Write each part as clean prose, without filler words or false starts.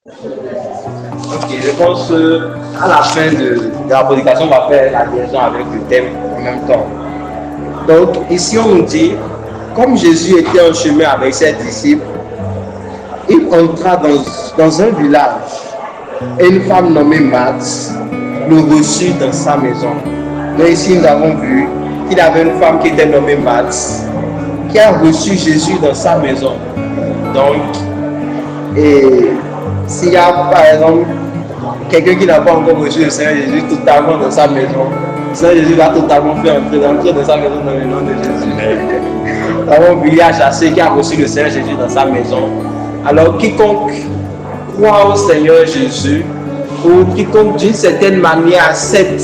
Ok, je pense qu'à la fin de la prédication, on va faire la liaison avec le thème en même temps. Donc, ici, on nous dit, comme Jésus était en chemin avec ses disciples, il entra dans un village et une femme nommée Marthe le reçut dans sa maison. Donc, ici, nous avons vu qu'il y avait une femme qui était nommée Marthe qui a reçu Jésus dans sa maison. Donc, et s'il y a par exemple quelqu'un qui n'a pas encore reçu le Seigneur Jésus totalement dans sa maison, le Seigneur Jésus va totalement faire entrer dans sa maison dans le nom de Jésus. Nous avons vu à chasser qui a reçu le Seigneur Jésus dans sa maison. Alors quiconque croit au Seigneur Jésus ou quiconque d'une certaine manière accepte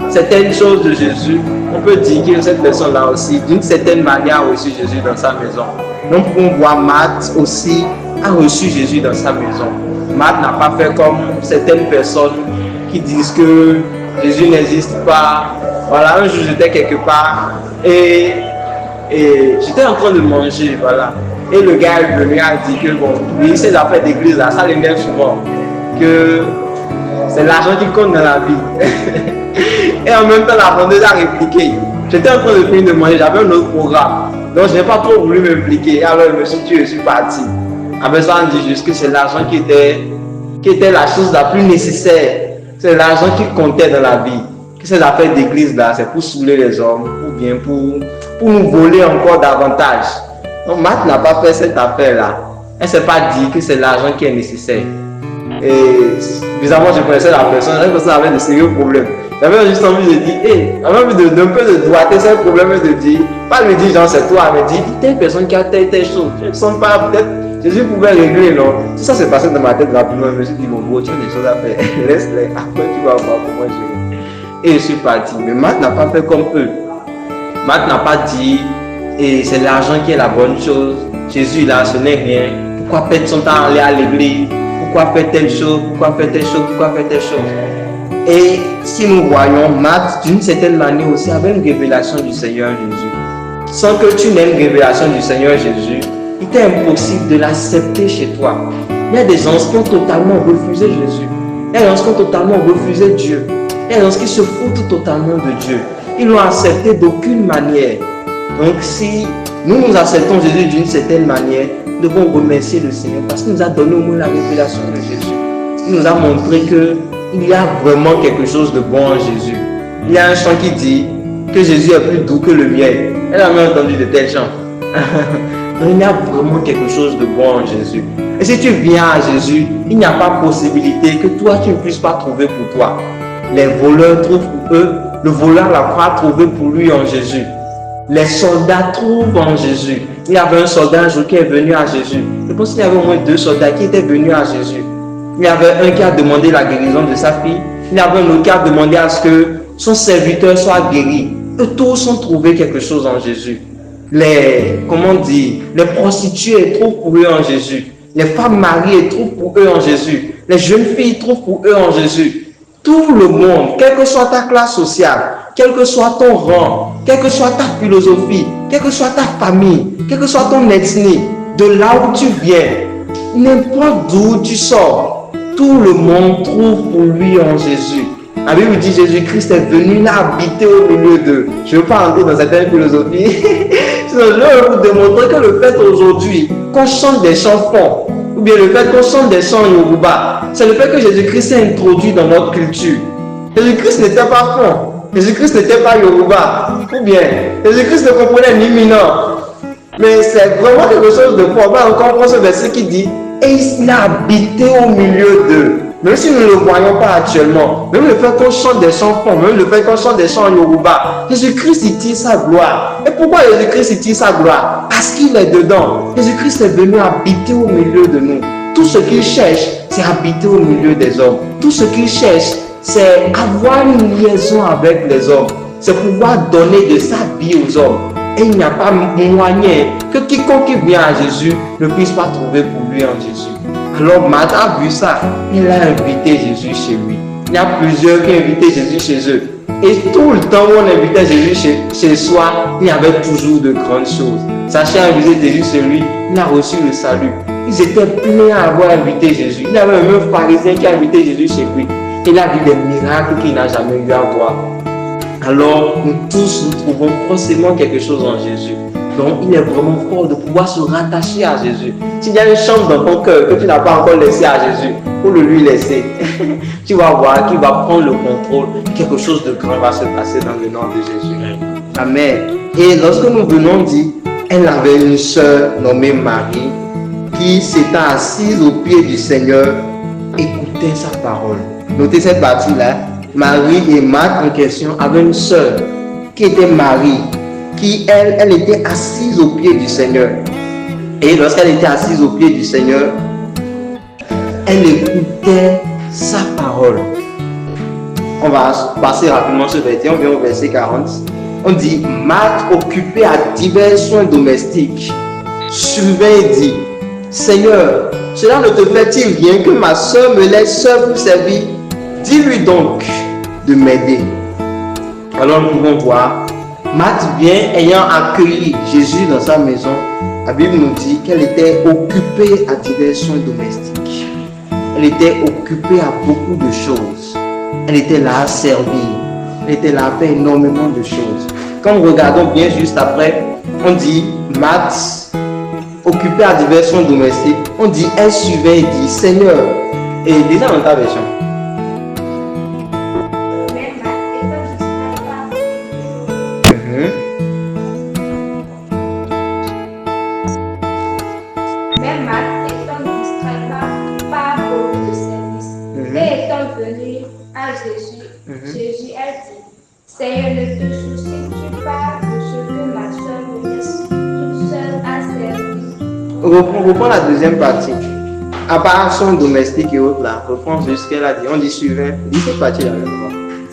certaines choses de Jésus, on peut dire que cette personne-là aussi d'une certaine manière a reçu Jésus dans sa maison. Donc on voit Marthe aussi a reçu Jésus dans sa maison. Marthe n'a pas fait comme certaines personnes qui disent que Jésus n'existe pas. Voilà, un jour j'étais quelque part et j'étais en train de manger, voilà. Et le gars est venu a dit que bon, lui, ces affaires d'église là, ça l'énerve souvent. Que c'est l'argent qui compte dans la vie. Et en même temps, la vendeuse a répliqué. J'étais en train de finir de manger, j'avais un autre programme. Donc je n'ai pas trop voulu m'impliquer. Alors je me suis tué, je suis parti. Après ça, on dit juste que c'est l'argent qui était la chose la plus nécessaire. C'est l'argent qui comptait dans la vie. Que ces affaires d'église là, c'est pour saouler les hommes, ou bien pour nous voler encore davantage. Donc Marthe n'a pas fait cette affaire-là. Elle ne s'est pas dit que c'est l'argent qui est nécessaire. Et bizarrement, je connaissais la personne avait de sérieux problèmes. J'avais juste envie de dire, j'avais envie d'un peu de droiter ce problème et de dire, pas lui dire genre c'est toi, mais dire, telle personne qui a telle chose. Je ne sens pas, peut-être Jésus pouvait régler, non? Tout ça s'est passé dans ma tête rapidement. Je me suis dit, bon, gros, tu as des choses à faire. Laisse-les, après tu vas voir comment gérer. Et je suis parti. Mais Marthe n'a pas fait comme eux. Marthe n'a pas dit, et c'est l'argent qui est la bonne chose. Jésus là, ce n'est rien. Pourquoi perdre son temps à aller à l'église? Pourquoi faire telle chose? Pourquoi faire telle chose? Pourquoi faire telle chose? Et si nous voyons, Marthe, d'une certaine manière aussi, avait une révélation du Seigneur Jésus. Sans que tu n'aies une révélation du Seigneur Jésus, il t'est impossible de l'accepter chez toi. Il y a des gens qui ont totalement refusé Jésus. Il y a des gens qui ont totalement refusé Dieu. Il y a des gens qui se foutent totalement de Dieu. Ils l'ont accepté d'aucune manière. Donc si nous acceptons Jésus d'une certaine manière, nous devons remercier le Seigneur parce qu'il nous a donné au moins la révélation de Jésus. Il nous a montré qu'il y a vraiment quelque chose de bon en Jésus. Il y a un chant qui dit que Jésus est plus doux que le miel. Elle a même entendu de tels chants. Donc il y a vraiment quelque chose de bon en Jésus. Et si tu viens à Jésus, il n'y a pas possibilité que toi tu ne puisses pas trouver pour toi. Les voleurs trouvent pour eux, le voleur n'a pas trouvé pour lui en Jésus. Les soldats trouvent en Jésus. Il y avait un soldat un jour qui est venu à Jésus. Je pense qu'il y avait au moins 2 soldats qui étaient venus à Jésus. Il y avait un qui a demandé la guérison de sa fille. Il y avait un autre qui a demandé à ce que son serviteur soit guéri. Eux tous ont trouvé quelque chose en Jésus. Les prostituées trouvent pour eux en Jésus. Les femmes mariées trouvent pour eux en Jésus. Les jeunes filles trouvent pour eux en Jésus. Tout le monde, quelle que soit ta classe sociale, quel que soit ton rang, quelle que soit ta philosophie, quelle que soit ta famille, quelle que soit ton ethnie, de là où tu viens, n'importe d'où tu sors, tout le monde trouve pour lui en Jésus. La Bible dit Jésus-Christ est venu là habiter au milieu d'eux. Je ne veux pas entrer dans certaines philosophies. Je veux vous démontrer que le fait aujourd'hui qu'on chante des chants fonds, ou bien le fait qu'on chante des chants Yoruba, c'est le fait que Jésus-Christ s'est introduit dans notre culture. Jésus-Christ n'était pas fond. Jésus-Christ n'était pas Yoruba. Ou bien, Jésus-Christ ne comprenait ni mineur. Mais c'est vraiment quelque chose de fort. On va encore prendre ce verset qui dit et il a habité au milieu d'eux. Même si nous ne le voyons pas actuellement, même le fait qu'on chante des chants fonds, même le fait qu'on chante des chants Yoruba, Jésus-Christ y tire sa gloire. Et pourquoi Jésus-Christ y tire sa gloire? Parce qu'il est dedans. Jésus-Christ est venu habiter au milieu de nous. Tout ce qu'il cherche, c'est habiter au milieu des hommes. Tout ce qu'il cherche, c'est avoir une liaison avec les hommes. C'est pouvoir donner de sa vie aux hommes. Et il n'y a pas moyen que quiconque vient à Jésus ne puisse pas trouver pour lui en Jésus. Alors Marthe a vu ça, il a invité Jésus chez lui. Il y a plusieurs qui invitaient Jésus chez eux. Et tout le temps où on invitait Jésus chez soi, il y avait toujours de grandes choses. Sachez inviter Jésus chez lui, il a reçu le salut. Ils étaient pleins à avoir invité Jésus. Il y avait même un pharisien qui a invité Jésus chez lui. Il a vu des miracles qu'il n'a jamais eu à voir. Alors, nous tous, nous trouvons forcément quelque chose en Jésus. Donc, il est vraiment fort de pouvoir se rattacher à Jésus. S'il y a une chambre dans ton cœur que tu n'as pas encore laissée à Jésus, pour le lui laisser, tu vas voir qu'il va prendre le contrôle. Quelque chose de grand va se passer dans le nom de Jésus. Amen. Et lorsque nous venons dire, elle avait une sœur nommée Marie qui s'étant assise aux pieds du Seigneur, écoutait sa parole. Notez cette partie-là. Marie et Marthe en question avaient une sœur qui était Marie, qui elle était assise aux pieds du Seigneur. Et lorsqu'elle était assise aux pieds du Seigneur, elle écoutait sa parole. On va passer rapidement ce verset, on vient au verset 40. On dit, Marthe, occupée à divers soins domestiques, survint et dit, Seigneur, cela ne te fait-il rien que ma soeur me laisse seule pour servir? Dis-lui donc de m'aider. Alors nous pouvons voir, Marthe vient ayant accueilli Jésus dans sa maison. La Bible nous dit qu'elle était occupée à divers soins domestiques. Elle était occupée à beaucoup de choses. Elle était là à servir. Elle était là à faire énormément de choses. Quand nous regardons bien juste après, on dit Marthe, occupée à divers soins domestiques, on dit elle suivait et dit Seigneur. Et déjà dans ta version. Jésus a dit, Seigneur, ne te soucies-tu pas de ce que ma soeur me laisse toute seule à servir? On reprend la deuxième partie. À part son domestique et autres là, reprend juste ce qu'elle a dit. On dit suivant. Dis cette partie là.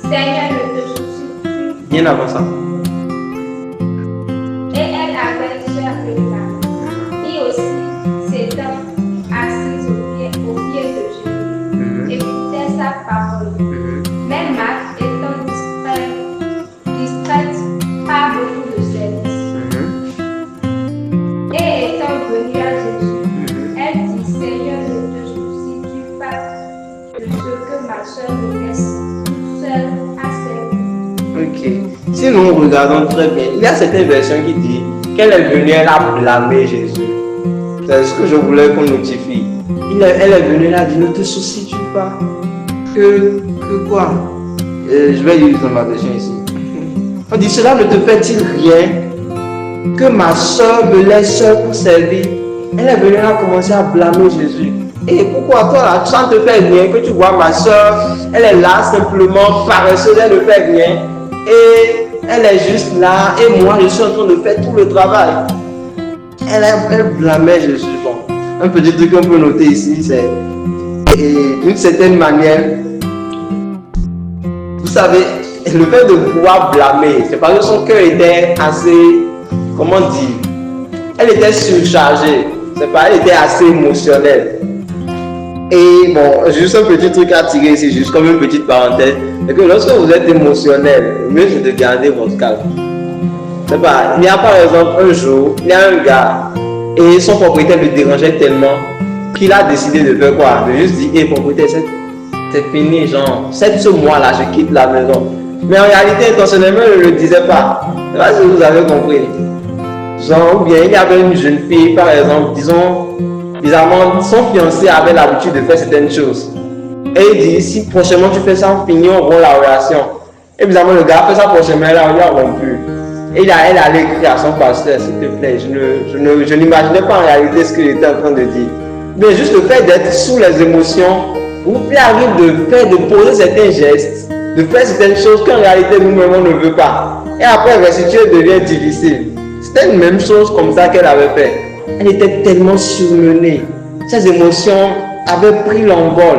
Seigneur, ne te soucies-tu. Bien avant ça. Et elle avait une sœur Marie, qui aussi s'étant assise au pied de Jésus, écoutait sa parole. Même Marthe étant distraite par beaucoup de services. Et étant venue à Jésus, elle dit, Seigneur, ne te soucies-tu pas de ce que ma soeur me laisse toute seule à servir? Ok. Si nous regardons très bien, il y a certaines versions qui disent qu'elle est venue, elle a blâmé Jésus. C'est ce que je voulais qu'on notifie. Elle est venue, elle a dit, ne te soucies-tu pas que quoi? Je vais lire dans ma version ici. On dit, cela ne te fait-il rien que ma soeur me laisse seule pour servir? Elle est venue là commencer à blâmer Jésus. Et pourquoi toi là, ça ne te fait rien que tu vois ma soeur, elle est là simplement paresseuse, elle ne fait rien. Et elle est juste là et moi je suis en train de faire tout le travail. Elle blâmait Jésus. Bon, un petit truc qu'on peut noter ici, c'est d'une certaine manière, vous savez, le fait de pouvoir blâmer, c'est parce que son cœur était assez, comment dire, elle était surchargée, c'est pas, elle était assez émotionnelle. Et bon, juste un petit truc à tirer ici, juste comme une petite parenthèse, c'est que lorsque vous êtes émotionnel, le mieux c'est de garder votre calme. C'est pas, il y a par exemple un jour, il y a un gars, et son propriétaire le dérangeait tellement qu'il a décidé de faire quoi? De juste dire, hé propriétaire, c'est fini, genre, ce mois-là, je quitte la maison. Mais en réalité, intentionnellement, il ne le disait pas. Je ne sais pas si vous avez compris. Genre, ou bien il y avait une jeune fille, par exemple, disons, bizarrement, son fiancé avait l'habitude de faire certaines choses. Et il dit, si prochainement tu fais ça, on finit, on rompt la relation. Et bizarrement, le gars fait ça prochainement, là, on y a rompu. Et elle allait écrire à son pasteur, s'il te plaît, je n'imaginais pas en réalité ce qu'il était en train de dire. Mais juste le fait d'être sous les émotions, vous pouvez arriver de poser certains gestes, de faire certaines choses qu'en réalité nous-mêmes on ne veut pas. Et après, la situation devient difficile. C'était une même chose comme ça qu'elle avait fait. Elle était tellement surmenée. Ses émotions avaient pris l'envol.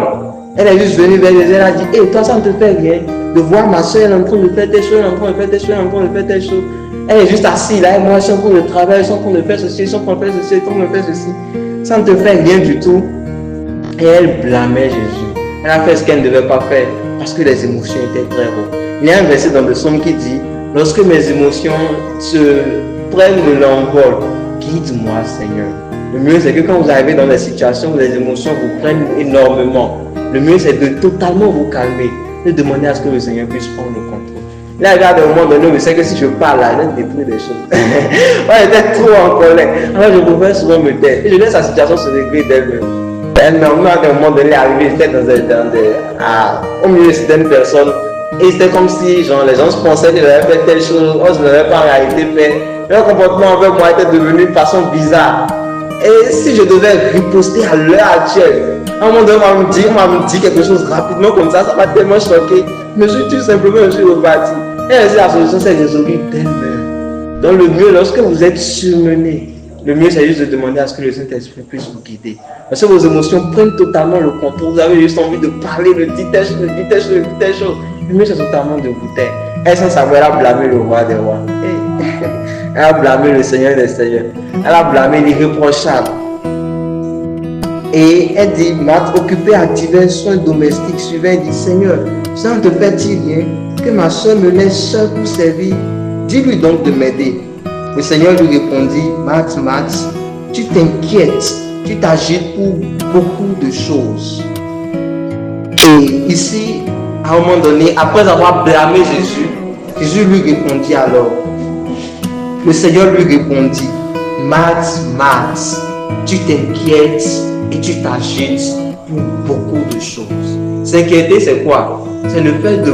Elle est juste venue vers les elle a dit, hé, toi ça ne te fait rien de voir ma soeur, elle est en train de faire telle chose, elle est en train de faire telle chose, elle est en train de faire telle chose. Elle est juste assise là et moi je suis en train de travailler, je suis en train de faire ceci, je suis en train de faire ceci, je suis en train de faire ceci. Ça ne te fait rien du tout. Et elle blâmait Jésus. Elle a fait ce qu'elle ne devait pas faire parce que les émotions étaient très hautes. Il y a un verset dans le psaume qui dit, lorsque mes émotions se prennent de l'envol, guide-moi Seigneur. Le mieux, c'est que quand vous arrivez dans des situations où les émotions vous prennent énormément, le mieux, c'est de totalement vous calmer, de demander à ce que le Seigneur puisse prendre le contrôle. Là, il y a des moments donné, je sais que si je parle là, je vais détruire des choses. Moi, j'étais trop en colère. Alors, je pouvais souvent me taire. Et je laisse la situation se régler d'elle-même. Elle-même, à un moment donné, arrivé, j'étais au milieu de certaines personnes. Et c'était comme si genre, les gens se pensaient que j'avais fait telle chose, or je ne l'avais pas en réalité fait. Leur comportement envers moi était devenu de façon bizarre. Et si je devais riposter à l'heure actuelle, à un moment donné, on m'a dit quelque chose rapidement comme ça m'a tellement choqué. Je suis tout simplement, je suis reparti. Et ainsi, la solution s'est résolue d'elle-même. Donc le mieux, lorsque vous êtes surmené, le mieux c'est juste de demander à ce que le Saint-Esprit puisse vous guider. Parce que vos émotions prennent totalement le contrôle. Vous avez juste envie de parler, de dire telle chose. Le mieux c'est totalement de vous taire. Elle sans savoir, elle a blâmé le roi des rois. Elle a blâmé le Seigneur des seigneurs. Elle a blâmé l'irréprochable. Et elle dit, m'a occupé à divers soins domestiques. Suivant, elle dit, Seigneur, ça ne te fait-il rien que ma soeur me laisse seule pour servir? Dis-lui donc de m'aider. Le Seigneur lui répondit, Max, tu t'inquiètes, tu t'agites pour beaucoup de choses. Et ici, à un moment donné, après avoir blâmé Jésus lui répondit alors. Le Seigneur lui répondit, Max, tu t'inquiètes et tu t'agites pour beaucoup de choses. S'inquiéter, c'est quoi? C'est le fait de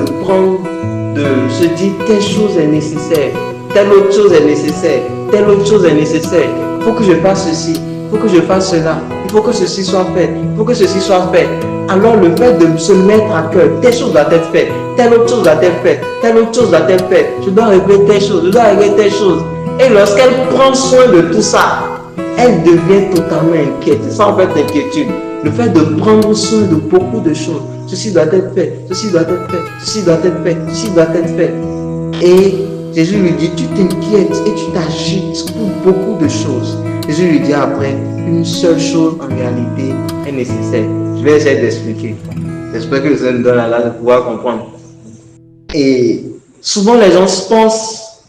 se dire telle chose est nécessaire, telle autre chose est nécessaire, telle autre chose est nécessaire. Il faut que je fasse ceci, il faut que je fasse cela, il faut que ceci soit fait, il faut que ceci soit fait. Alors le fait de se mettre à cœur, telle chose doit être faite, telle autre chose doit être faite, telle autre chose doit être faite, je dois régler telle chose, je dois régler telle chose. Et lorsqu'elle prend soin de tout ça, elle devient totalement inquiète. C'est ça en fait l'inquiétude. Le fait de prendre soin de beaucoup de choses. Ceci doit être fait, ceci doit être fait, ceci doit être fait, ceci doit être fait. Et Jésus lui dit, tu t'inquiètes et tu t'agites pour beaucoup de choses. Jésus lui dit après, une seule chose en réalité est nécessaire. Je vais essayer d'expliquer. J'espère que le Seigneur nous donne la grâce de pouvoir comprendre. Et souvent les gens pensent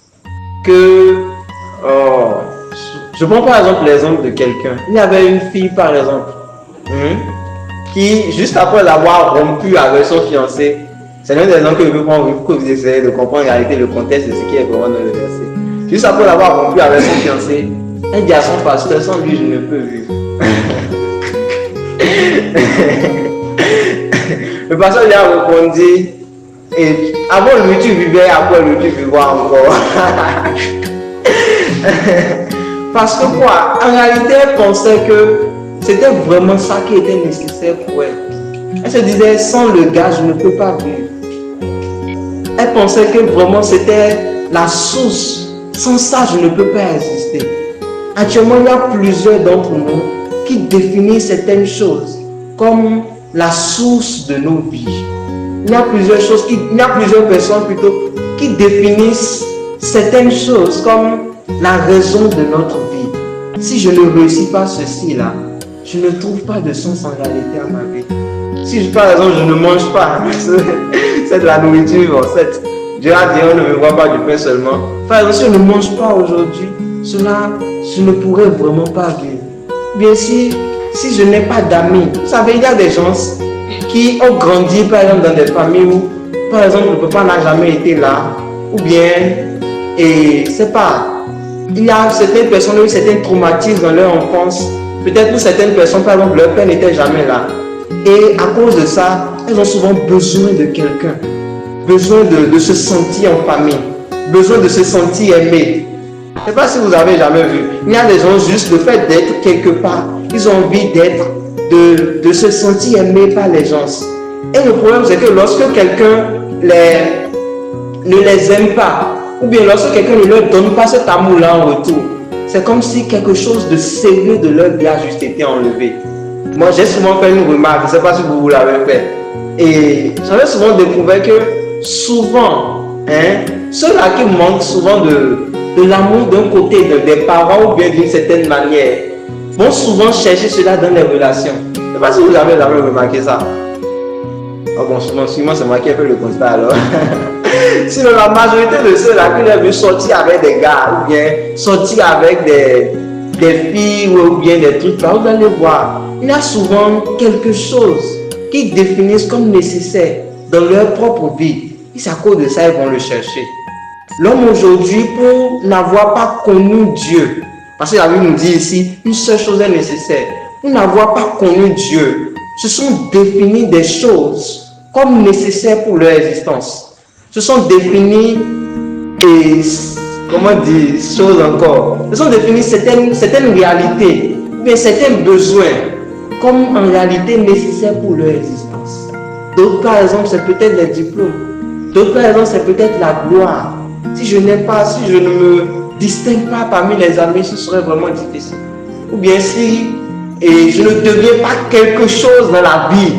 que... je prends par exemple l'exemple de quelqu'un. Il y avait une fille par exemple qui, juste après l'avoir rompu avec son fiancé, c'est l'un des exemples que je veux prendre pour que vous essayez de comprendre en réalité le contexte de ce qui est vraiment dans le verset. Juste après l'avoir rompu avec son fiancé, elle dit à son pasteur, sans lui je ne peux vivre. Le pasteur lui a répondu, et avant lui tu vivais, après lui tu vivais encore. Parce que quoi? En réalité, elle pensait que c'était vraiment ça qui était nécessaire pour elle. Elle se disait, sans le gars, je ne peux pas vivre. Elle pensait que vraiment c'était la source. Sans ça, je ne peux pas exister. Actuellement, il y a plusieurs d'entre nous qui définissent certaines choses comme la source de nos vies. Il y a plusieurs personnes plutôt qui définissent certaines choses comme la raison de notre vie. Si je ne réussis pas ceci là, je ne trouve pas de sens en réalité à ma vie. Si par exemple je ne mange pas, c'est de la nourriture en fait. Dieu a dit on ne me voit pas du pain seulement. Par exemple si je ne mange pas aujourd'hui, cela je ne pourrais vraiment pas vivre. Bien si je n'ai pas d'amis, vous savez il y a des gens qui ont grandi par exemple dans des familles où par exemple le papa n'a jamais été là, ou bien et c'est pas. Il y a certaines personnes qui ont eu certains traumatismes dans leur enfance. Peut-être pour certaines personnes, par exemple, leur père n'était jamais là. Et à cause de ça, elles ont souvent besoin de quelqu'un. Besoin de se sentir en famille. Besoin de se sentir aimé. Je ne sais pas si vous avez jamais vu. Il y a des gens juste le fait d'être quelque part. Ils ont envie de se sentir aimé par les gens. Et le problème, c'est que lorsque quelqu'un ne les aime pas, ou bien lorsque quelqu'un ne leur donne pas cet amour-là en retour, c'est comme si quelque chose de sérieux de leur vie a juste été enlevé. Moi, j'ai souvent fait une remarque, je ne sais pas si vous l'avez fait. Et j'avais souvent découvert que souvent, ceux-là qui manquent souvent de l'amour d'un côté des parents ou bien d'une certaine manière, vont souvent chercher cela dans les relations. Je ne sais pas si vous avez jamais remarqué ça. Oh bon, souvent c'est moi qui ai fait le constat alors. Sinon, la majorité de ceux-là qui ont vu sortir avec des gars ou bien sortir avec des filles ou bien des trucs là, vous allez voir, il y a souvent quelque chose qu'ils définissent comme nécessaire dans leur propre vie. Et c'est à cause de ça ils vont le chercher. L'homme aujourd'hui, pour n'avoir pas connu Dieu, parce que la Bible nous dit ici, une seule chose est nécessaire. Pour n'avoir pas connu Dieu, se sont définis des choses comme nécessaires pour leur existence. Se sont définis et comment dire, choses encore. Se sont définis certaines réalités, mais certains besoins comme en réalité nécessaires pour leur existence. D'autres par exemple, c'est peut-être les diplômes. D'autres par exemple, c'est peut-être la gloire. Si je n'ai pas, si je ne me distingue pas parmi les amis, ce serait vraiment difficile. Ou bien si je ne deviens pas quelque chose dans la vie,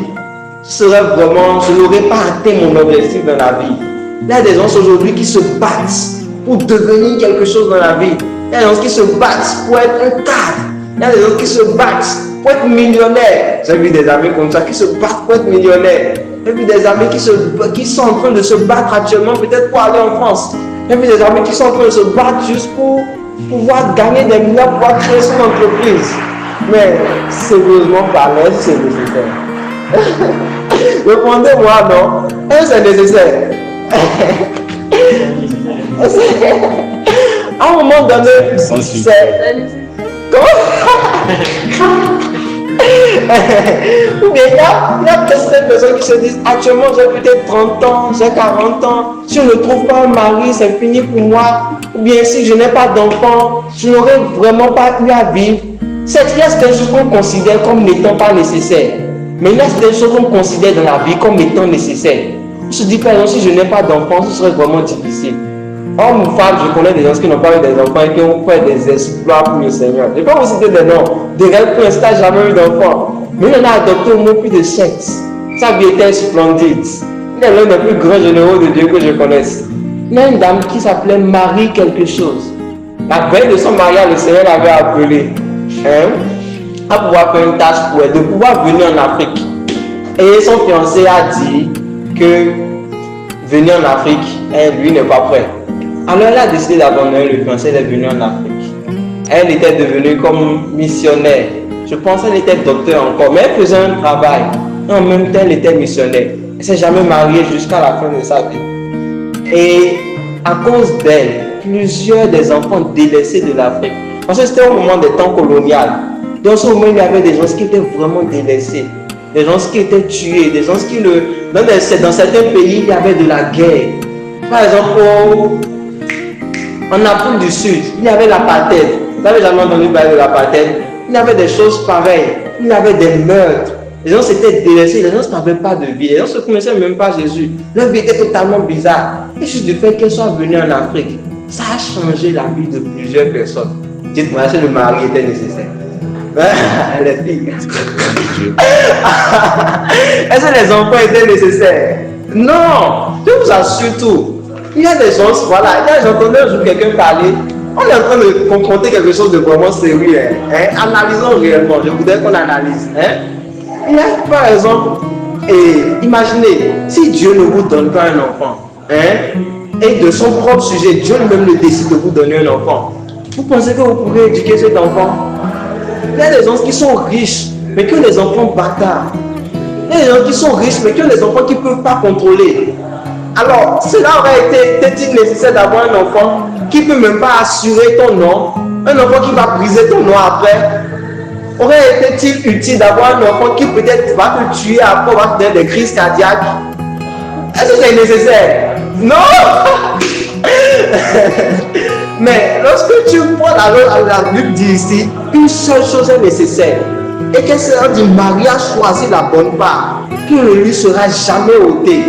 ce serait vraiment, je n'aurais pas atteint mon objectif dans la vie. Il y a des gens aujourd'hui qui se battent pour devenir quelque chose dans la vie. Il y a des gens qui se battent pour être un cadre. Il y a des gens qui se battent pour être millionnaire. J'ai vu des amis comme ça qui se battent pour être millionnaire. J'ai vu des amis qui sont en train de se battre actuellement peut-être pour aller en France. J'ai vu des amis qui sont en train de se battre juste pour pouvoir gagner des milliards, pour pouvoir créer son entreprise. Mais sérieusement parler, c'est nécessaire. Répondez-moi non. Est-ce que c'est nécessaire? À un moment donné, c'est... Comment? Ou bien il y a peut-être des personnes qui se disent actuellement j'ai peut-être 30 ans, j'ai 40 ans, si je ne trouve pas un mari, c'est fini pour moi. Ou bien si je n'ai pas d'enfant, je n'aurai vraiment pas eu à vivre. Il y a certaines choses qu'on considère comme n'étant pas nécessaires. Mais il y a certaines choses qu'on considère dans la vie comme étant nécessaires. Je se dis par exemple, si je n'ai pas d'enfant, ce serait vraiment difficile. Homme ou femme, je connais des gens qui n'ont pas eu des enfants et qui ont fait des exploits pour le Seigneur. Je ne vais pas vous citer des noms. Des gens pour l'instant n'ont jamais eu d'enfant. Mais il en a adopté au moins plus de 7. Sa vie était splendide. Il est l'un des plus grands généraux de Dieu que je connaisse. Il y a une dame qui s'appelait Marie quelque chose. La veille de son mariage, le Seigneur l'avait appelée à pouvoir faire une tâche pour elle, de pouvoir venir en Afrique. Et son fiancé a dit que venir en Afrique, lui n'est pas prêt. Alors elle a décidé d'abandonner le fiancé, elle est venue en Afrique. Elle était devenue comme missionnaire. Je pense qu'elle était docteur encore, mais elle faisait un travail. Et en même temps, elle était missionnaire. Elle ne s'est jamais mariée jusqu'à la fin de sa vie. Et à cause d'elle, plusieurs des enfants délaissés de l'Afrique. Parce que c'était au moment des temps coloniaux. Dans ce moment, il y avait des gens qui étaient vraiment délaissés. Des gens qui étaient tués. Des gens qui dans certains pays, il y avait de la guerre. Par exemple, en Afrique du Sud, il y avait l'apartheid. Vous n'avez jamais entendu parler de l'apartheid? Il y avait des choses pareilles. Il y avait des meurtres. Les gens s'étaient délaissés. Les gens n'avaient pas de vie. Les gens ne se connaissaient même pas Jésus. Leur vie était totalement bizarre. Et juste du fait qu'elle soit venue en Afrique, ça a changé la vie de plusieurs personnes. Dites-moi, est-ce que le mari était nécessaire? Les filles. Est-ce que les enfants étaient nécessaires? Non. Je vous assure tout. Il y a des gens, voilà, il y a des gens, j'entendais un jour quelqu'un parler, on est en train de confronter quelque chose de vraiment sérieux. Analysons réellement, je voudrais qu'on analyse. Il y a par exemple, imaginez, si Dieu ne vous donne pas un enfant, et de son propre sujet, Dieu lui-même le décide de vous donner un enfant, vous pensez que vous pouvez éduquer cet enfant? Il y a des gens qui sont riches, mais qui ont des enfants bâtards. Il y a des gens qui sont riches, mais qui ont des enfants qui ne peuvent pas contrôler. Alors, cela aurait été nécessaire d'avoir un enfant qui ne peut même pas assurer ton nom, un enfant qui va briser ton nom après. Aurait été utile d'avoir un enfant qui peut-être va te tuer après, va te donner des crises cardiaques? Est-ce que c'est nécessaire? Non. Mais lorsque tu prends la Bible dit ici, une seule chose est nécessaire. Et qu'elle sera du mariage, choisit la bonne part, qui ne lui sera jamais ôtée.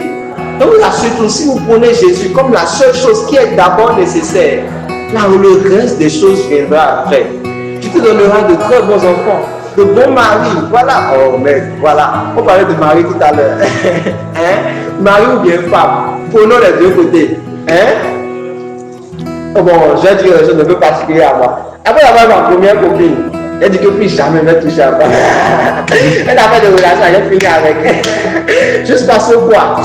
Donc surtout, si vous prenez Jésus comme la seule chose qui est d'abord nécessaire, là où le reste des choses viendra après. Tu te donneras de très bons enfants, de bons maris. Voilà. Oh mais voilà. On parlait de mari tout à l'heure. Mari ou bien femme. Prenons les deux côtés. Oh bon, je vais dire quelque chose de peu particulier à moi. Après avoir ma première copine, elle dit que plus jamais je vais toucher à moi. Elle a fait des relations, elle fini avec. Juste parce que quoi?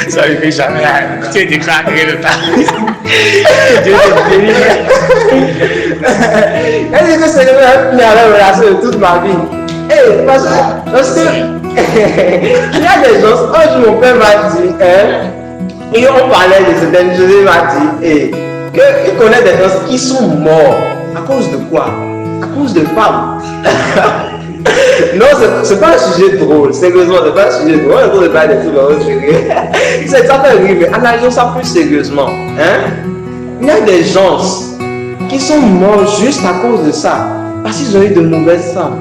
Ça ne fait jamais. Tu es déclaré le temps. Dieu te bénisse. Elle dit que c'est la meilleure relation de toute ma vie. Et parce que il y a des gens, un jour mon père m'a dit, et on parlait de certaines choses, il m'a dit qu'il connaît des gens qui sont morts. À cause de quoi? À cause de femmes. Non, c'est pas un sujet drôle, sérieusement, c'est pas un sujet drôle. On ne peut pas des trucs vraiment sérieux. Ça fait rire, mais analysons ça plus sérieusement. Hein? Il y a des gens qui sont morts juste à cause de ça, parce qu'ils ont eu de mauvaises femmes.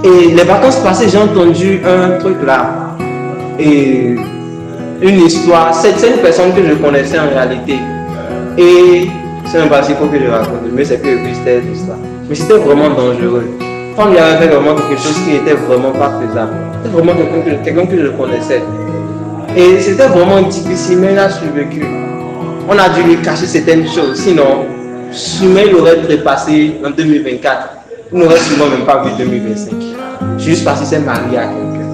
Et les vacances passées, j'ai entendu un truc là, et une histoire. C'est une personne que je connaissais en réalité. Et c'est un passé que je raconte, mais c'est que c'était tout ça. Mais c'était vraiment dangereux. Quand il avait fait vraiment quelque chose qui n'était vraiment pas faisable. C'était vraiment quelqu'un que je connaissais. Et c'était vraiment difficile, mais il a survécu. On a dû lui cacher certaines choses, sinon, sûrement il aurait trépassé en 2024. Il n'aurait sûrement même pas vu 2025. Juste parce qu'il s'est marié à quelqu'un.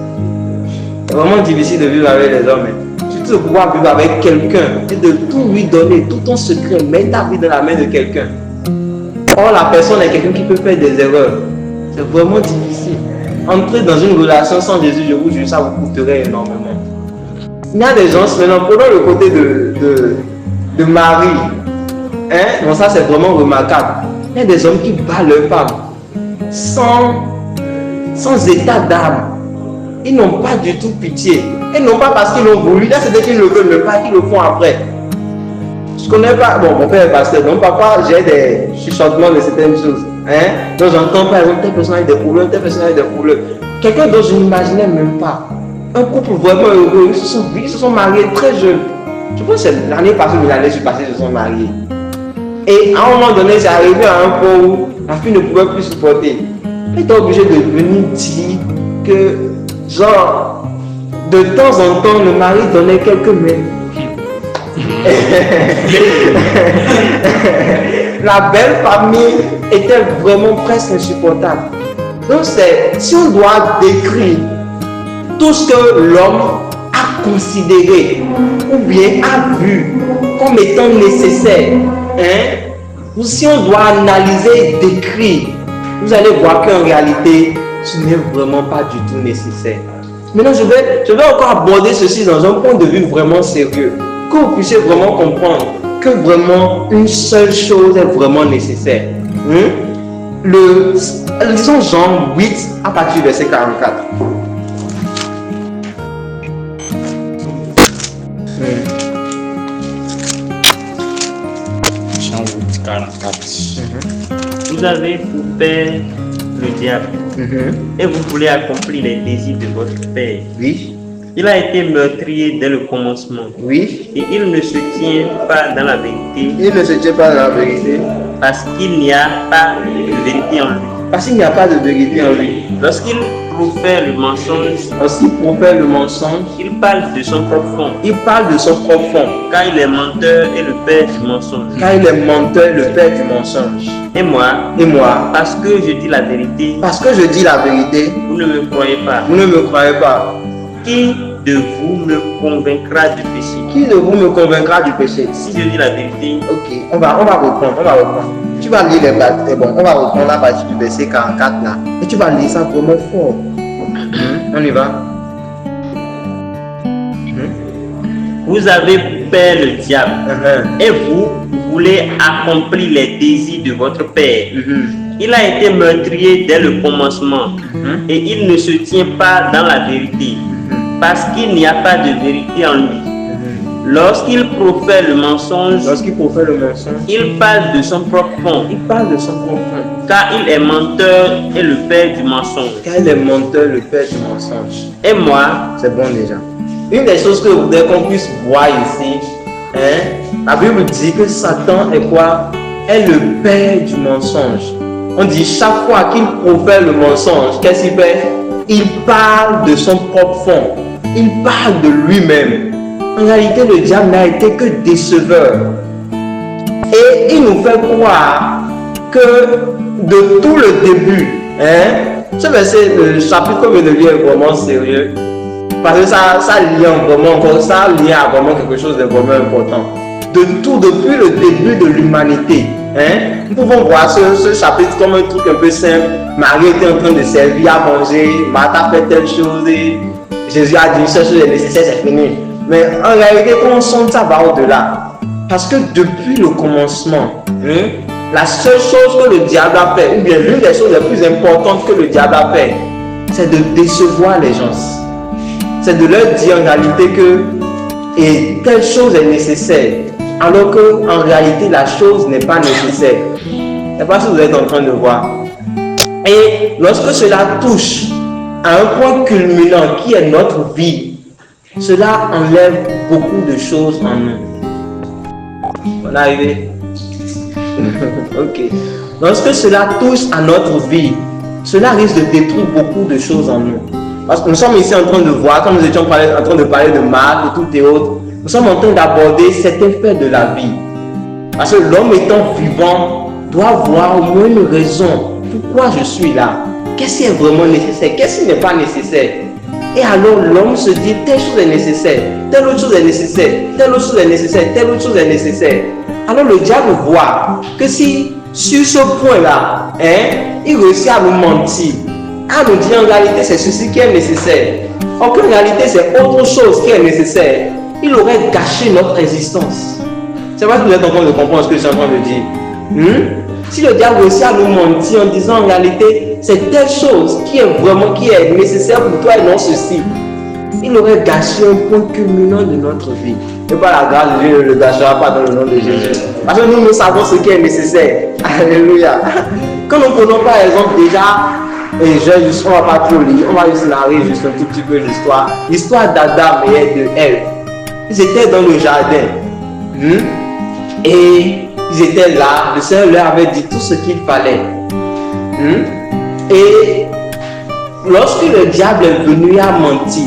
C'est vraiment difficile de vivre avec les hommes. Surtout de pouvoir vivre avec quelqu'un et de tout lui donner, tout ton secret, mettre ta vie dans la main de quelqu'un. Or, la personne est quelqu'un qui peut faire des erreurs. C'est vraiment difficile. Entrer dans une relation sans Jésus, je vous jure, ça vous coûterait énormément. Il y a des gens, maintenant, prenons le côté de Marie. Hein? Bon, ça, c'est vraiment remarquable. Il y a des hommes qui battent leur femme sans état d'âme. Ils n'ont pas du tout pitié. Et non pas parce qu'ils l'ont voulu, là, c'est qu'ils ne le veulent pas, qu'ils le font après. Je connais pas, bon, mon père est pasteur, donc parfois j'ai des chuchotements de certaines choses. Hein? Donc j'entends par exemple telle personne a des problèmes, telle personne a des problèmes. Quelqu'un dont je n'imaginais même pas. Un couple vraiment heureux, ils se sont mariés très jeunes. Je pense que c'est l'année passée ou l'année passée, ils se sont mariés. Et à un moment donné, c'est arrivé à un point où la fille ne pouvait plus supporter. Elle était obligée de venir dire que, genre, de temps en temps, le mari donnait quelques mains. La belle famille était vraiment presque insupportable. Donc si on doit décrire tout ce que l'homme a considéré ou bien a vu comme étant nécessaire, hein, ou si on doit analyser et décrire, vous allez voir qu'en réalité, ce n'est vraiment pas du tout nécessaire. Maintenant, je vais encore aborder ceci dans un point de vue vraiment sérieux, que vous puissiez vraiment comprendre que vraiment une seule chose est vraiment nécessaire. Lisons Jean 8 à partir du verset 44. Jean 8, 44. Vous avez pour père le diable et vous voulez accomplir les désirs de votre père. Oui. Il a été meurtrier dès le commencement. Oui. Et il ne se tient pas dans la vérité. Il ne se tient pas dans la vérité. Parce qu'il n'y a pas de vérité en lui. Parce qu'il n'y a pas de vérité en lui. Lorsqu'il profère le mensonge, il parle de son propre fond. Il parle de son propre fond. Car il est menteur et le père du mensonge. Car il est menteur et le père du mensonge. Et moi, parce que je dis la vérité, vous ne me croyez pas. Vous ne me croyez pas. Qui de vous me convaincra du péché? Qui de vous me convaincra du péché? Si je dis la vérité. Ok, on va reprendre. Tu vas lire les bases. Bon, on va reprendre la partie du verset 44 là. Et tu vas lire ça vraiment fort. On y va. Vous avez pour père le diable. Et vous voulez accomplir les désirs de votre père. Il a été meurtrier dès le commencement. Et il ne se tient pas dans la vérité. Parce qu'il n'y a pas de vérité en lui. Lorsqu'il profère le mensonge, il parle de son propre fond. Car il est menteur et le père du mensonge. Et moi, c'est bon déjà. Une des choses que je voudrais qu'on puisse voir ici, la Bible dit que Satan est quoi? Est le père du mensonge. On dit chaque fois qu'il profère le mensonge, qu'est-ce qu'il fait? Il parle de son propre fond. Il parle de lui-même. En réalité, le diable n'a été que déceveur. Et il nous fait croire que de tout le début, ce verset, le chapitre que je viens est vraiment sérieux. Parce que ça lie vraiment encore, ça lie à vraiment quelque chose de vraiment important. De tout, depuis le début de l'humanité, hein, nous pouvons voir ce chapitre comme un truc un peu simple. Marie était en train de servir à manger, Martha fait telle chose et Jésus a dit, cette chose est nécessaire, c'est fini. Mais en réalité, quand on sent ça va au-delà. Parce que depuis le commencement, la seule chose que le diable a fait, ou bien l'une des choses les plus importantes que le diable a fait, c'est de décevoir les gens. C'est de leur dire en réalité que et telle chose est nécessaire, alors qu'en réalité la chose n'est pas nécessaire. Je ne sais pas si vous êtes en train de voir. Et lorsque cela touche à un point culminant qui est notre vie, cela enlève beaucoup de choses en nous. On est arrivé? Ok. Lorsque cela touche à notre vie, cela risque de détruire beaucoup de choses en nous. Parce que nous sommes ici en train de voir, quand nous étions en train de parler de Marc et tout et autres, nous sommes en train d'aborder cet effet de la vie. Parce que l'homme étant vivant doit voir au moins une raison. Pourquoi je suis là? Qu'est-ce qui est vraiment nécessaire? Qu'est-ce qui n'est pas nécessaire? Et alors l'homme se dit, telle chose est nécessaire, telle autre chose est nécessaire, telle autre chose est nécessaire, telle autre chose est nécessaire. Alors le diable voit que si sur ce point-là, il réussit à nous mentir, à nous dire en réalité c'est ceci qui est nécessaire, or qu'en réalité c'est autre chose qui est nécessaire, il aurait gâché notre existence. C'est vrai que vous êtes en train de comprendre ce que je suis en train de dire. Si le diable réussit à nous mentir en disant en réalité c'est telle chose qui est nécessaire pour toi et non ceci, il aurait gâché un point culminant de notre vie. Et par la grâce de Dieu, ne le gâchera pas dans le nom de Jésus. Parce que nous savons ce qui est nécessaire. Alléluia. Quand nous prenons par exemple déjà, et on ne va pas trop lire, on va juste narrer juste un tout petit peu l'histoire. L'histoire d'Adam et de Ève. Ils étaient dans le jardin. Et ils étaient là. Le Seigneur leur avait dit tout ce qu'il fallait. Et lorsque le diable est venu à mentir,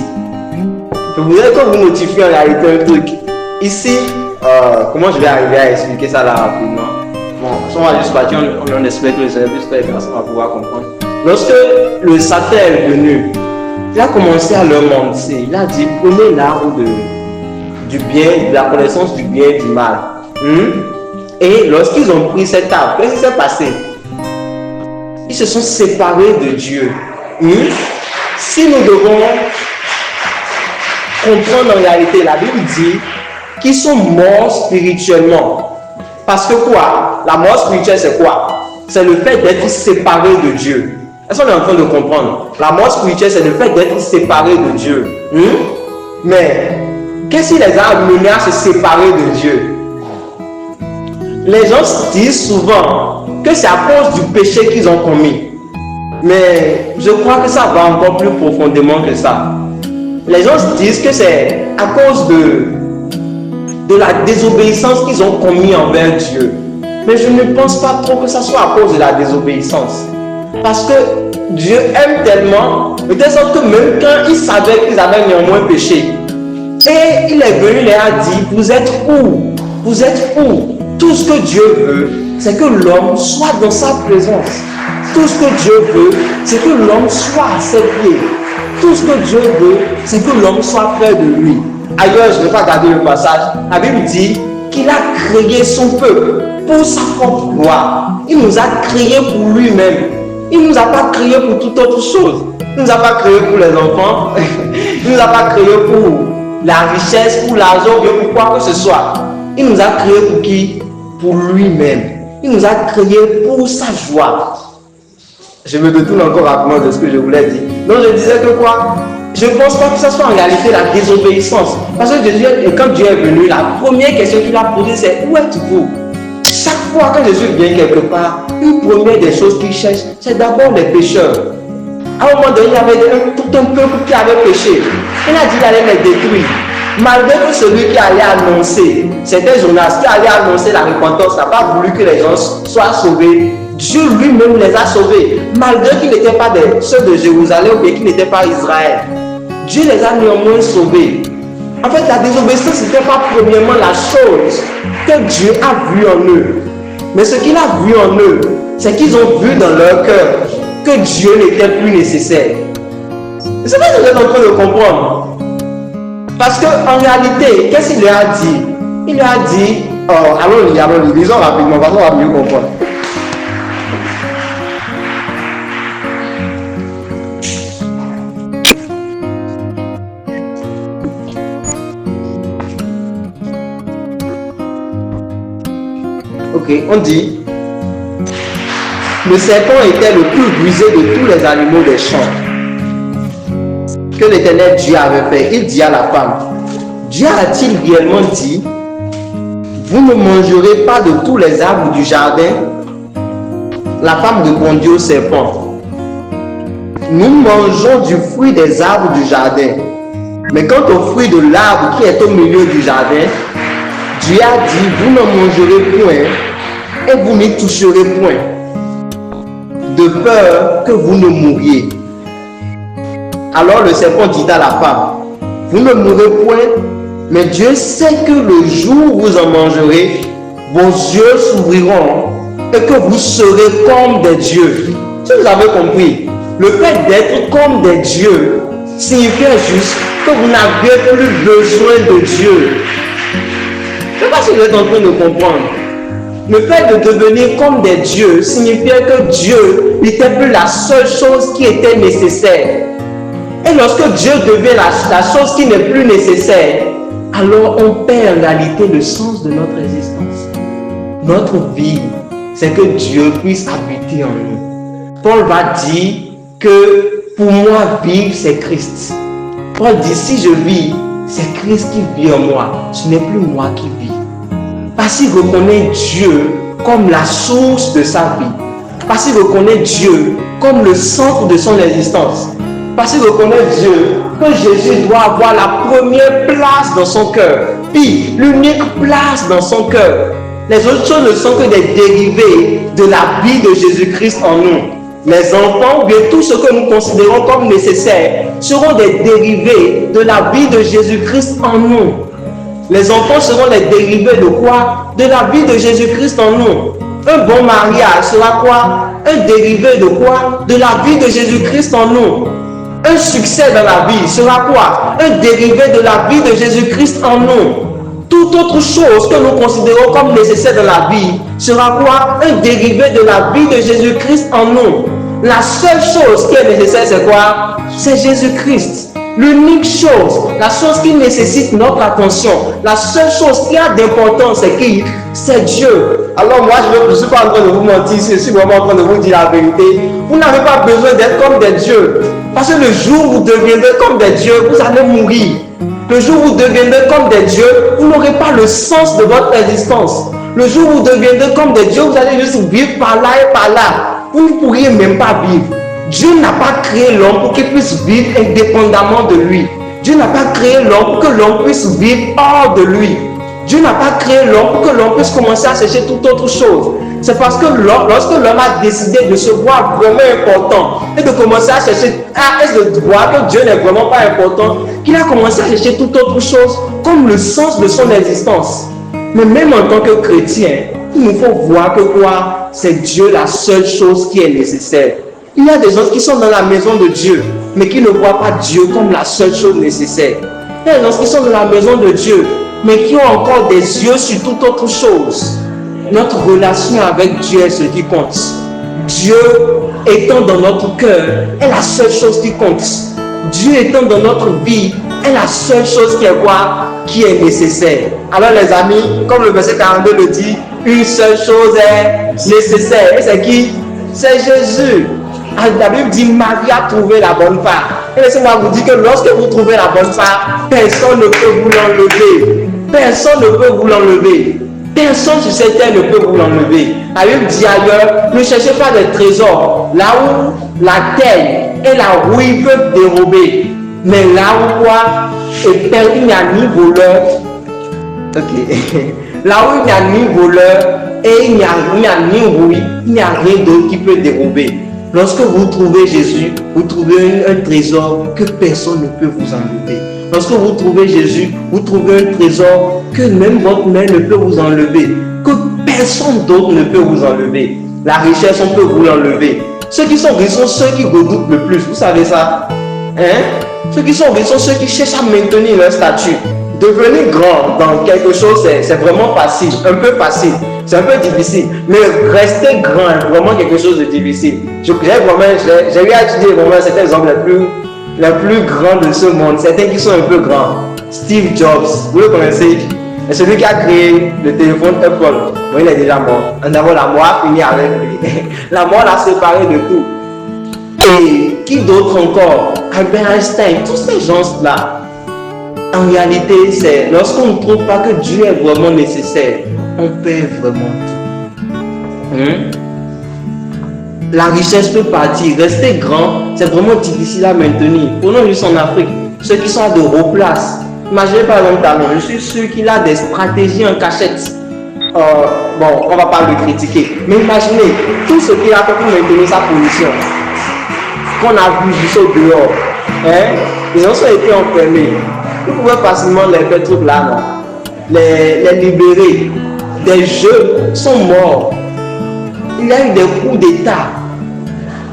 je voudrais que vous notifiez en réalité un truc. Ici, comment je vais arriver à expliquer ça là rapidement? Bon, on va juste partir, on espère que le Seigneur puisse faire grâce, on va pouvoir comprendre. Lorsque le Satan est venu, il a commencé à leur mentir. Il a dit, prenez l'arbre du bien, de la connaissance du bien et du mal. Et lorsqu'ils ont pris cet arbre, qu'est-ce qui s'est passé? Ils se sont séparés de Dieu. Si nous devons comprendre en réalité, la Bible dit qu'ils sont morts spirituellement. Parce que quoi? La mort spirituelle, c'est quoi? C'est le fait d'être séparé de Dieu. Est-ce qu'on est en train de comprendre? La mort spirituelle, c'est le fait d'être séparé de Dieu. Mais qu'est-ce qui les a amenés à se séparer de Dieu? Les gens disent souvent que c'est à cause du péché qu'ils ont commis. Mais je crois que ça va encore plus profondément que ça. Les gens disent que c'est à cause de la désobéissance qu'ils ont commis envers Dieu. Mais je ne pense pas trop que ça soit à cause de la désobéissance. Parce que Dieu aime tellement, de telle sorte que même quand il savait qu'ils avaient néanmoins péché, et il est venu leur a dit, vous êtes où? Vous êtes où? Tout ce que Dieu veut, c'est que l'homme soit dans sa présence. Tout ce que Dieu veut, c'est que l'homme soit à ses pieds. Tout ce que Dieu veut, c'est que l'homme soit près de lui. Ailleurs, je ne vais pas garder le passage. La Bible dit qu'il a créé son peuple pour sa propre gloire. Il nous a créés pour lui-même. Il ne nous a pas créés pour toute autre chose. Il ne nous a pas créés pour les enfants. Il ne nous a pas créés pour la richesse, pour l'argent, pour quoi que ce soit. Il nous a créés pour qui? Pour lui-même. Il nous a créés pour sa joie. Je me détourne encore rapidement de ce que je voulais dire. Donc je disais que quoi? Je ne pense pas que ce soit en réalité la désobéissance. Parce que Jésus, quand Dieu est venu, la première question qu'il a posée, c'est où êtes-vous? Chaque fois que Jésus vient quelque part, une première des choses qu'il cherche, c'est d'abord les pécheurs. À un moment donné, il y avait tout un peuple qui avait péché. Il a dit qu'il allait les détruire. Malgré que celui qui allait annoncer, c'était Jonas qui allait annoncer la repentance, n'a pas voulu que les gens soient sauvés. Dieu lui-même les a sauvés, malgré qu'ils n'étaient pas ceux de Jérusalem ou qu'ils n'étaient pas Israël. Dieu les a néanmoins sauvés. En fait, la désobéissance, ce n'était pas premièrement la chose que Dieu a vue en eux. Mais ce qu'il a vu en eux, c'est qu'ils ont vu dans leur cœur que Dieu n'était plus nécessaire. C'est pas ce que vous êtes en train de comprendre. Parce qu'en réalité, qu'est-ce qu'il lui a dit? Il lui a dit, oh, allons-y, lisons rapidement, parce qu'on va mieux comprendre. Ok, on dit, le serpent était le plus rusé de tous les animaux des champs que l'Éternel Dieu avait fait. Il dit à la femme, Dieu a-t-il réellement dit, vous ne mangerez pas de tous les arbres du jardin? La femme répondit au serpent, nous mangeons du fruit des arbres du jardin, mais quant au fruit de l'arbre qui est au milieu du jardin, Dieu a dit, vous ne mangerez point et vous n'y toucherez point, de peur que vous ne mouriez. Alors le serpent dit à la femme, vous ne mourrez point, mais Dieu sait que le jour où vous en mangerez, vos yeux s'ouvriront et que vous serez comme des dieux. Si vous avez compris, le fait d'être comme des dieux signifie juste que vous n'avez plus besoin de Dieu. Je ne sais pas si vous êtes en train de comprendre. Le fait de devenir comme des dieux signifiait que Dieu n'était plus la seule chose qui était nécessaire. Et lorsque Dieu devient la chose qui n'est plus nécessaire, alors on perd en réalité le sens de notre existence. Notre vie, c'est que Dieu puisse habiter en nous. Paul va dire que pour moi, vivre, c'est Christ. Paul dit, si je vis, c'est Christ qui vit en moi. Ce n'est plus moi qui vis. Parce qu'il reconnaît Dieu comme la source de sa vie. Parce qu'il reconnaît Dieu comme le centre de son existence. Parce qu'il reconnaît Dieu que Jésus doit avoir la première place dans son cœur. Puis l'unique place dans son cœur. Les autres choses ne sont que des dérivés de la vie de Jésus-Christ en nous. Les enfants, ou bien tout ce que nous considérons comme nécessaire, seront des dérivés de la vie de Jésus-Christ en nous. Les enfants seront les dérivés de quoi? De la vie de Jésus-Christ en nous. Un bon mariage sera quoi? Un dérivé de quoi? De la vie de Jésus-Christ en nous. Un succès dans la vie sera quoi? Un dérivé de la vie de Jésus-Christ en nous. Toute autre chose que nous considérons comme nécessaire dans la vie sera quoi? Un dérivé de la vie de Jésus-Christ en nous. La seule chose qui est nécessaire, c'est quoi? C'est Jésus-Christ. L'unique chose, la chose qui nécessite notre attention, la seule chose qui a d'importance, c'est qui? C'est Dieu. Alors moi, je ne suis pas en train de vous mentir, je suis vraiment en train de vous dire la vérité. Vous n'avez pas besoin d'être comme des dieux. Parce que le jour où vous deviendrez comme des dieux, vous allez mourir. Le jour où vous deviendrez comme des dieux, vous n'aurez pas le sens de votre existence. Le jour où vous deviendrez comme des dieux, vous allez juste vivre par là et par là. Vous ne pourriez même pas vivre. Dieu n'a pas créé l'homme pour qu'il puisse vivre indépendamment de lui. Dieu n'a pas créé l'homme pour que l'homme puisse vivre hors de lui. Dieu n'a pas créé l'homme pour que l'homme puisse commencer à chercher toute autre chose. C'est parce que lorsque l'homme a décidé de se voir vraiment important et de commencer à chercher, de voir que Dieu n'est vraiment pas important, qu'il a commencé à chercher toute autre chose comme le sens de son existence. Mais même en tant que chrétien, il nous faut voir que quoi? C'est Dieu la seule chose qui est nécessaire. Il y a des gens qui sont dans la maison de Dieu, mais qui ne voient pas Dieu comme la seule chose nécessaire. Il y a des gens qui sont dans la maison de Dieu, mais qui ont encore des yeux sur toute autre chose. Notre relation avec Dieu est ce qui compte. Dieu étant dans notre cœur est la seule chose qui compte. Dieu étant dans notre vie est la seule chose qui est quoi? Qui est nécessaire. Alors les amis, comme le verset 42 le dit, une seule chose est nécessaire. Et c'est qui? C'est Jésus. La Bible dit Marie a trouvé la bonne part. Et laissez-moi vous dire que lorsque vous trouvez la bonne part, personne ne peut vous l'enlever. Personne ne peut vous l'enlever. Personne sur cette terre ne peut vous l'enlever. La Bible dit ailleurs, ne cherchez pas des trésors là où la terre et la rouille peuvent dérober. Mais là où quoi? Il n'y a ni voleur. Ok. Là où il n'y a ni voleur et il n'y a ni rouille, il n'y a rien d'autre qui peut dérober. Lorsque vous trouvez Jésus, vous trouvez un trésor que personne ne peut vous enlever. Lorsque vous trouvez Jésus, vous trouvez un trésor que même votre mère ne peut vous enlever, que personne d'autre ne peut vous enlever. La richesse, on peut vous l'enlever. Ceux qui sont riches sont ceux qui redoutent le plus. Vous savez ça? Hein? Ceux qui sont obéissants, ceux qui cherchent à maintenir leur statut. Devenir grand dans quelque chose, c'est vraiment facile, un peu facile, c'est un peu difficile. Mais rester grand est vraiment quelque chose de difficile. J'ai eu à étudier vraiment certains hommes les plus grands de ce monde, certains qui sont un peu grands. Steve Jobs, vous le connaissez? Et celui qui a créé le téléphone Apple, bon, il est déjà mort. D'abord, la mort a fini avec lui. La mort l'a séparé de tout. Et qui d'autre encore? Albert Einstein, tous ces gens-là. En réalité, c'est lorsqu'on ne trouve pas que Dieu est vraiment nécessaire, on perd vraiment tout. La richesse peut partir. Rester grand, c'est vraiment difficile à maintenir. Prenons juste en Afrique, ceux qui sont à de hauts places. Imaginez par exemple Talon, je suis sûr qu'il a des stratégies en cachette. Bon, on ne va pas le critiquer. Mais imaginez tout ce qu'il a fait pour maintenir sa position. Qu'on a vu juste au dehors. Ils ont été enfermés. Vous pouvez facilement les faire trucs là, non? Les libérer. Des jeunes sont morts. Il y a eu des coups d'État.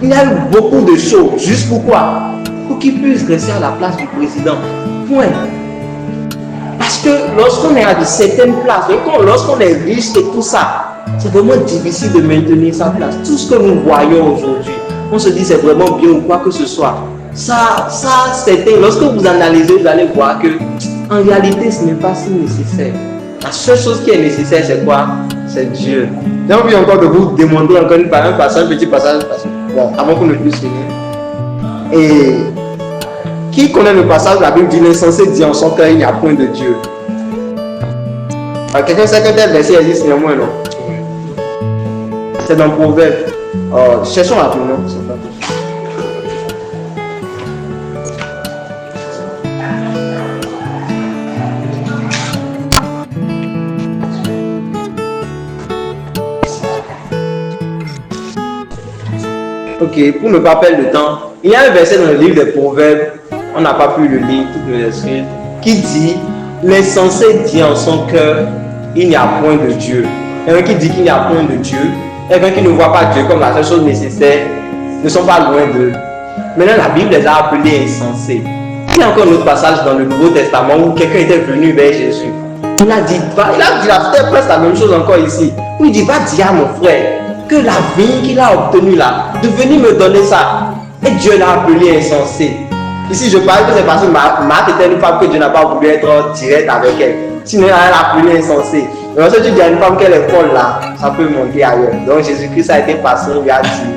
Il y a eu beaucoup de choses. Juste pourquoi? Pour qu'ils puissent rester à la place du président. Point. Parce que lorsqu'on est à de certaines places, lorsqu'on est riche et tout ça, c'est vraiment difficile de maintenir sa place. Tout ce que nous voyons aujourd'hui, on se dit c'est vraiment bien ou quoi que ce soit. Lorsque vous analysez, vous allez voir que en réalité, ce n'est pas si nécessaire. La seule chose qui est nécessaire, c'est quoi? C'est Dieu. J'ai envie encore de vous demander encore un petit passage, bon, avant qu'on ne puisse finir. Et qui connaît le passage de la Bible dit l'insensé dit en son cœur il n'y a point de Dieu. Quelqu'un sait que tel verset existe néanmoins, non? C'est dans Proverbe. Cherchons la Bible, non? Ok, pour ne pas perdre le temps, il y a un verset dans le livre des Proverbes, on n'a pas pu le lire, tout le verset, qui dit l'insensé dit en son cœur, il n'y a point de Dieu. Quelqu'un qui dit qu'il n'y a point de Dieu, quelqu'un qui ne voit pas Dieu comme la seule chose nécessaire, ne sont pas loin d'eux. Maintenant, la Bible les a appelés insensés. Il y a encore un autre passage dans le Nouveau Testament où quelqu'un était venu vers Jésus. Il a dit presque la même chose encore ici. Où il dit, va dire à mon frère que la vie qu'il a obtenue là, de venir me donner ça. Et Dieu l'a appelé insensé. Ici, je parle que c'est parce que Marthe était une femme que Dieu n'a pas voulu être direct avec elle. Sinon, elle l'a appelé insensé. Mais lorsque tu dis à une femme qu'elle est folle là, ça peut monter ailleurs. Donc Jésus-Christ a été patient, il lui a dit.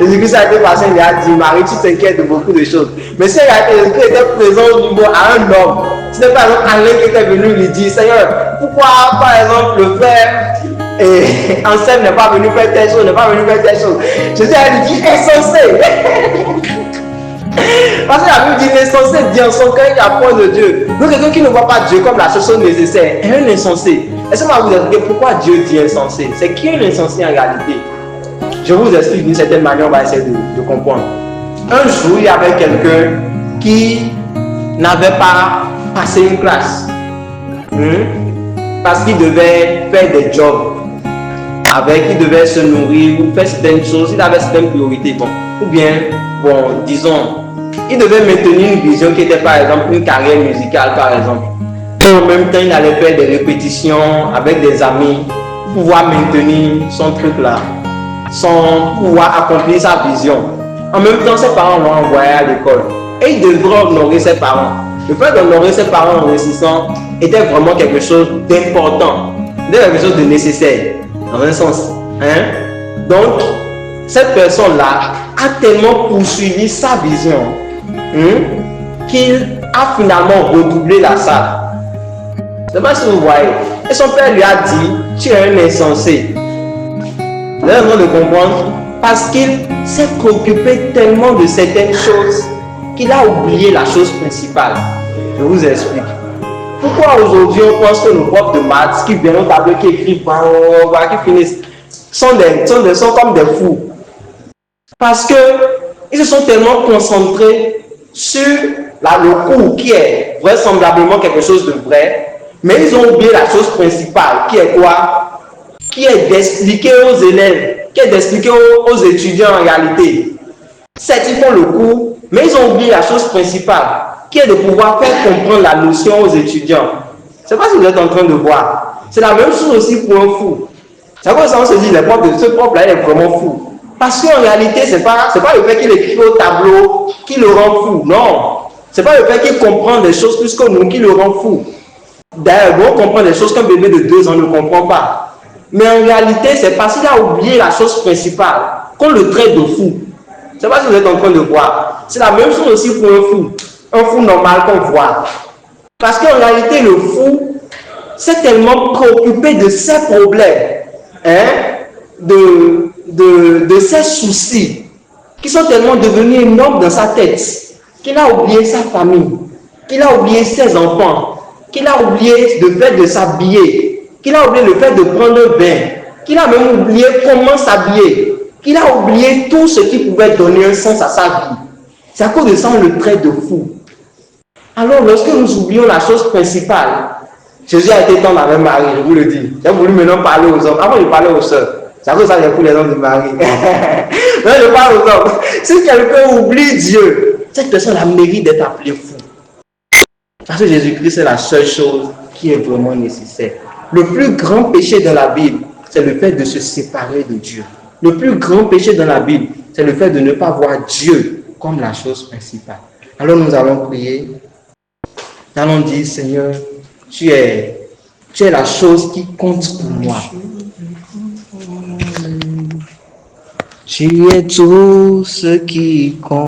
Jésus-Christ a été patient, il lui a dit, Marie, tu t'inquiètes de beaucoup de choses. Mais si Jésus-Christ était présent au niveau à un homme, si par exemple Alain qui était venu lui dire, Seigneur, pourquoi par exemple le frère Anselme n'est pas venu faire telle chose, n'est pas venu faire telle chose. Jésus a dit, insensé. Parce que la Bible dit l'insensé dit en son cœur qu'il n'y a point de Dieu. Donc quelqu'un qui ne voit pas Dieu comme la seule chose nécessaire est un insensé. Est-ce que je vais vous expliquer pourquoi Dieu dit insensé? C'est qui est l'insensé en réalité? Je vous explique d'une certaine manière, on va essayer de comprendre. Un jour, il y avait quelqu'un qui n'avait pas passé une classe. Parce qu'il devait faire des jobs. Il devait se nourrir ou faire certaines choses, il avait certaines priorités. Bon. Ou bien, disons, il devait maintenir une vision qui était par exemple une carrière musicale par exemple. Et en même temps, il allait faire des répétitions avec des amis pour pouvoir maintenir son truc là, sans pouvoir accomplir sa vision. En même temps, ses parents l'ont envoyé à l'école. Et il devrait honorer ses parents. Le fait d'honorer ses parents en réussissant était vraiment quelque chose d'important, quelque chose de nécessaire, dans un sens. Donc, cette personne-là a tellement poursuivi sa vision qu'il a finalement redoublé la salle. Je ne sais pas si vous voyez. Et son père lui a dit, tu es un insensé. Vous avez besoin de comprendre, parce qu'il s'est préoccupé tellement de certaines choses qu'il a oublié la chose principale. Je vous explique. Pourquoi aujourd'hui on pense que nos profs de maths qui viennent au tableau, qui écrivent, qui finissent, sont comme des fous? Parce qu'ils se sont tellement concentrés sur le cours qui est vraisemblablement quelque chose de vrai, mais ils ont oublié la chose principale, qui est quoi? Qui est d'expliquer aux élèves, qui est d'expliquer aux étudiants en réalité Certes, ils font le cours, mais ils ont oublié la chose principale, qui est de pouvoir faire comprendre la notion aux étudiants. Je ne sais pas si vous êtes en train de voir. C'est la même chose aussi pour un fou. C'est à cause de ça on se dit, ce prof-là est vraiment fou. Parce qu'en réalité, ce n'est pas le fait qu'il écrit au tableau qui le rend fou. Non. Ce n'est pas le fait qu'il comprend des choses plus que nous qui le rend fou. D'ailleurs, on comprend des choses qu'un bébé de 2 ans ne comprend pas. Mais en réalité, c'est parce qu'il a oublié la chose principale qu'on le traite de fou. Je ne sais pas si vous êtes en train de voir. C'est la même chose aussi pour un fou normal qu'on voit. Parce qu'en réalité, le fou s'est tellement préoccupé de ses problèmes, de ses soucis, qui sont tellement devenus énormes dans sa tête, qu'il a oublié sa famille, qu'il a oublié ses enfants, qu'il a oublié le fait de s'habiller, qu'il a oublié le fait de prendre un bain, qu'il a même oublié comment s'habiller, qu'il a oublié tout ce qui pouvait donner un sens à sa vie. C'est à cause de ça qu'on le traite de fou. Alors, lorsque nous oublions la chose principale, Jésus a été tendre avec Marie, je vous le dis. J'ai voulu maintenant parler aux hommes. Avant, je parlais aux sœurs. C'est à cause de ça que j'ai pris les hommes de Marie. Maintenant, je parle aux hommes. Si quelqu'un oublie Dieu, cette personne a mérite d'être appelée fou. Parce que Jésus-Christ, c'est la seule chose qui est vraiment nécessaire. Le plus grand péché dans la Bible, c'est le fait de se séparer de Dieu. Le plus grand péché dans la Bible, c'est le fait de ne pas voir Dieu comme la chose principale. Alors nous allons prier. Nous allons dire, Seigneur, tu es la chose qui compte pour moi. Tu es tout ce qui compte.